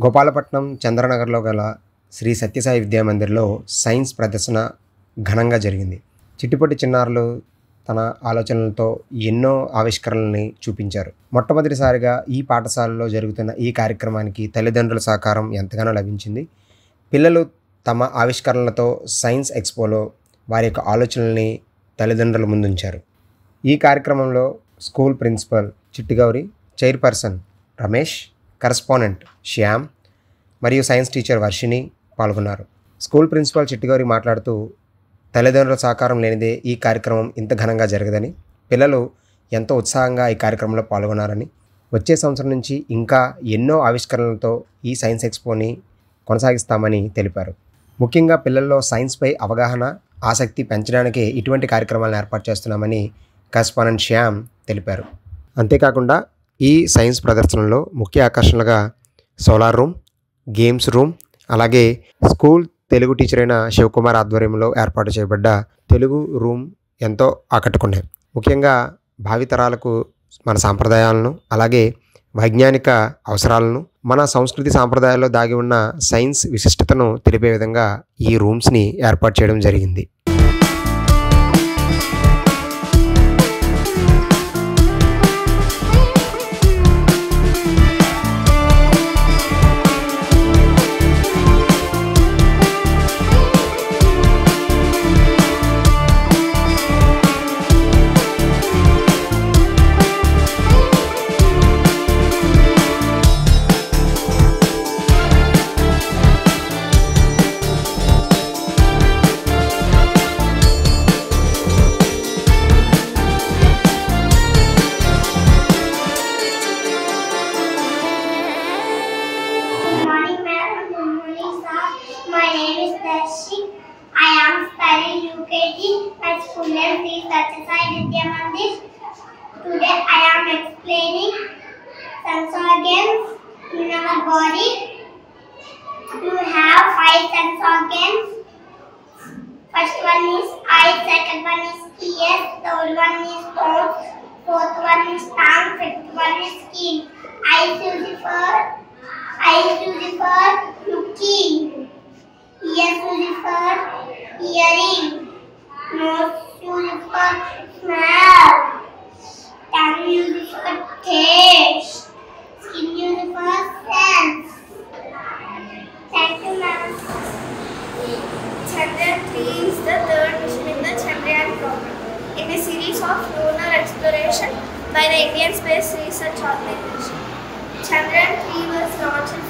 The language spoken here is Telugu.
గోపాలపట్నం చంద్రనగర్లో గల శ్రీ సత్యసాయి విద్యామందిర్లో సైన్స్ ప్రదర్శన ఘనంగా జరిగింది. చిట్టిపొట్టి చిన్నారులు తన ఆలోచనలతో ఎన్నో ఆవిష్కరణల్ని చూపించారు. మొట్టమొదటిసారిగా ఈ పాఠశాలలో జరుగుతున్న ఈ కార్యక్రమానికి తల్లిదండ్రుల సహకారం ఎంతగానో లభించింది. పిల్లలు తమ ఆవిష్కరణలతో సైన్స్ ఎక్స్పోలో వారి యొక్క ఆలోచనల్ని తల్లిదండ్రుల ముందుంచారు. ఈ కార్యక్రమంలో school principal Chittigauri, chairperson Ramesh, correspondent Shyam మరియు సైన్స్ టీచర్ వర్షిణి పాల్గొన్నారు. స్కూల్ ప్రిన్సిపల్ చిట్టిగౌరి మాట్లాడుతూ తల్లిదండ్రుల సహకారం లేనిదే ఈ కార్యక్రమం ఇంత ఘనంగా జరగదని, పిల్లలు ఎంతో ఉత్సాహంగా ఈ కార్యక్రమంలో పాల్గొన్నారని, వచ్చే సంవత్సరం నుంచి ఇంకా ఎన్నో ఆవిష్కరణలతో ఈ సైన్స్ ఎక్స్పోని కొనసాగిస్తామని తెలిపారు. ముఖ్యంగా పిల్లల్లో సైన్స్పై అవగాహన, ఆసక్తి పెంచడానికే ఇటువంటి కార్యక్రమాలను ఏర్పాటు చేస్తున్నామని కరస్పాండెంట్ శ్యామ్ తెలిపారు. అంతేకాకుండా ఈ సైన్స్ ప్రదర్శనలో ముఖ్య ఆకర్షణలుగా సోలార్ రూమ్, గేమ్స్ రూమ్, అలాగే స్కూల్ తెలుగు టీచర్ అయిన శివకుమార్ ఆధ్వర్యంలో ఏర్పాటు చేయబడ్డ తెలుగు రూమ్ ఎంతో ఆకట్టుకున్నాయి. ముఖ్యంగా భావితరాలకు మన సాంప్రదాయాలను, అలాగే వైజ్ఞానిక అవసరాలను, మన సంస్కృతి సాంప్రదాయాల్లో దాగి ఉన్న సైన్స్ విశిష్టతను తెలిపే విధంగా ఈ రూమ్స్ని ఏర్పాటు చేయడం జరిగింది. My name is Darshik. I am studying UKG. My school name is Satyasai Vidyamandir. Today I am explaining sense organs in our body. You have 5 sense organs. First one is eye, second one is ears, third one is nose, fourth one is tongue, fifth one is skin. Eyes use it for looking. Ears use it for hearing. Nose use it for smell. Tongue use it for taste. Skin use it for sense. Thank you, ma'am. Chandrayaan 3 is the third mission in the Chandrayaan program, in a series of lunar exploration by the Indian Space Research Organisation. Chandrayaan 3 was launched